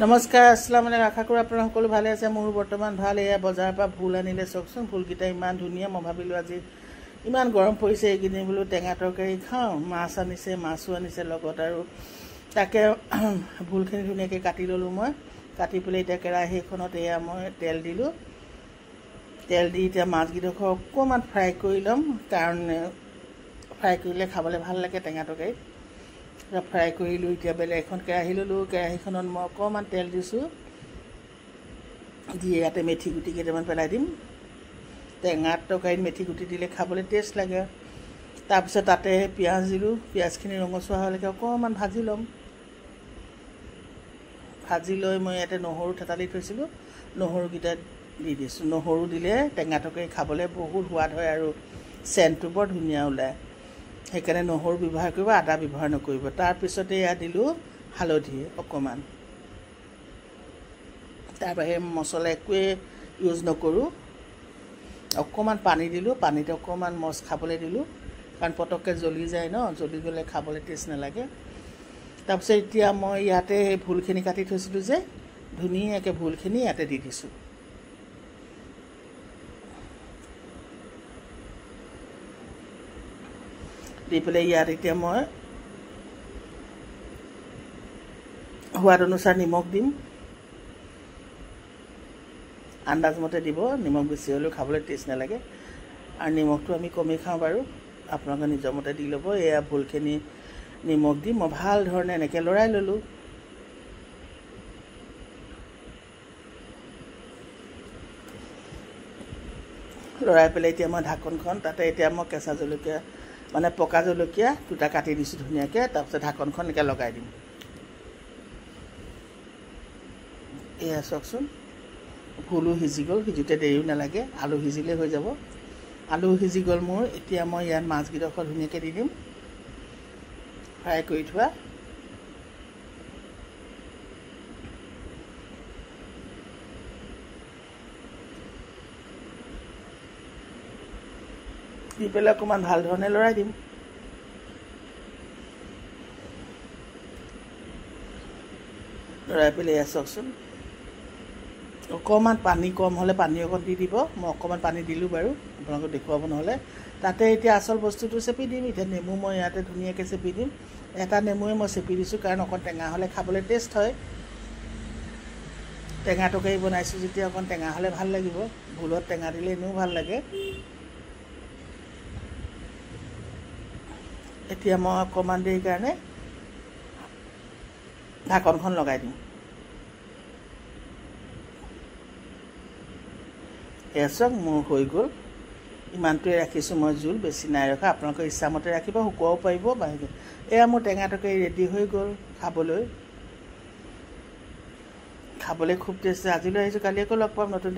নমস্কাৰ আসসালামু আলাইকুম আশা কৰো আপোনালোক সকলো ভালে আছে মোৰ বৰ্তমান ভাল এয়া বজাৰৰ পৰা ফুল আনিলে চকচোন ফুলকিটা ইমান ধুনীয়া মই ভাবিলো আজি ইমান গৰম পৰিছে এইকিদিন বলো টেঙা তৰকাৰী খাওঁ মাছ আনিছে মাছও আনিছে লগত আৰু তাকে ফুলখিনি ধুনীয়াকৈ কাটি ললো মই কাটি পেলে এটা কেৰাহীখনত এয়া মই তেল দিলো তেল দি এটা মাছ গিডখৰ অকমান ফ্ৰাই কৰি লম কাৰণ ফ্ৰাই কৰিলে খাবলৈ ভাল লাগে টেঙা তৰকাৰী ফ্ৰাই কৰিলো এতিয়া বেলে এখন কেৰাহী ললো কেৰাহীখনত মই অকমান তেল দিছো দি ইয়াতে মেথি গুটি কেইটামান পেলাই দিম টেঙা তৰকাৰীত মেথি গুটি দিলে খাবলৈ টেষ্ট লাগে তাৰ পিছত তাতে পিয়াজ দিলো পিয়াজখিনি ৰঙচুৱা হ'লেকে অকমান ভাজি লম ভাজি লৈ মই ইয়াতে নহৰু থেতালি থৈছিলো নহৰু গিটা দি দিছো নহৰু দিলে টেঙা তৰকাৰী খাবলৈ বহুত সোৱাদ হয় আৰু সেন্টটো বৰ ধুনীয়া ওলায় হেকানে নহৰু ব্যৱহাৰ কৰিব আদা ব্যৱহাৰ নকৰিব তাৰ পিছতে ইয়া দিলো হালধি অকমান তাৰ বাহিৰে মছলা একোৱে ইউজ নকৰো অকমান পানী দিলো পানীতে অকমান মছ খাবলৈ দিলো কাৰণ পটককে জ্বলি যায় ন জ্বলি গলে খাবলৈ টেষ্ট নালাগে তাৰ পিছত এতিয়া মই ইয়াতে ফুলখিনি কাটি থৈছিলো যে ধুনীয়াকৈ ফুলখিনি ইয়াতে দি দিছো দি পেলাই ইয়াত এতিয়া মই সোৱাদ অনুসাৰ নিমখ দিম আন্দাজ মতে দিব নিমখ বেছি হ'লেও খাবলৈ টেষ্ট নালাগে আৰু নিমখটো আমি কমে খাওঁ বাৰু আপোনালোকে নিজৰ মতে দি ল'ব এয়া ফুলখিনি নিমখ দি মই ভাল ধৰণে এনেকৈ লৰাই ললো লৰাই পেলাই এতিয়া মই ঢাকনখন তাতে এতিয়া মই কেঁচা জলকীয়া মানে পকা জলকীয়া দুটা কাটি দিছো ধুনীয়াকৈ তাৰ পিছত ঢাকনখন একে লগাই দিম এয়া চকচোন ফুলো সিজি গ'ল সিজোতে দেৰিও নালাগে আলু সিজিলে হৈ যাব আলু সিজি গ'ল মোৰ এতিয়া মই ইয়াত মাছ গিডখৰ ধুনীয়াকৈ দি দিম ফ্ৰাই কৰি থোৱা দি পেলাই অকমান ভাল ধৰণে লৰাই দিম লৰাই পেলাই চকচোন অকমান পানী কম হ'লে পানী অকণ দি দিব মই অকমান পানী দিলো বাৰু আপোনালোকক দেখুৱাব নহ'লে তাতে এতিয়া আচল বস্তুটো চেপি দিম এতিয়া নেমু মই ইয়াতে ধুনীয়াকৈ চেপি দিম এটা নেমুৱে মই চেপি দিছো কাৰণ অকণ টেঙা হ'লে খাবলৈ টেষ্ট হয় টেঙা তৰকাৰী বনাইছো যেতিয়া অকণ টেঙা হ'লে ভাল লাগিব ভুলত টেঙা দিলে এনেও ভাল লাগে এতিয়া মই অকমান দেৰি কাৰণে ঢাকনখন লগাই দিম এচক মোৰ হৈ গ'ল ইমানটোৱে ৰাখিছো মই জোল বেছি নাই ৰখা আপোনালোকৰ ইচ্ছামতে ৰাখিব শুকুৱাও পাৰিব বাহিৰে এয়া মোৰ টেঙা তৰকাৰী ৰেডি হৈ গ'ল খাবলৈ খুব টেষ্টি আজিলৈ আহিছো কালি আকৌ লগ পাম নতুন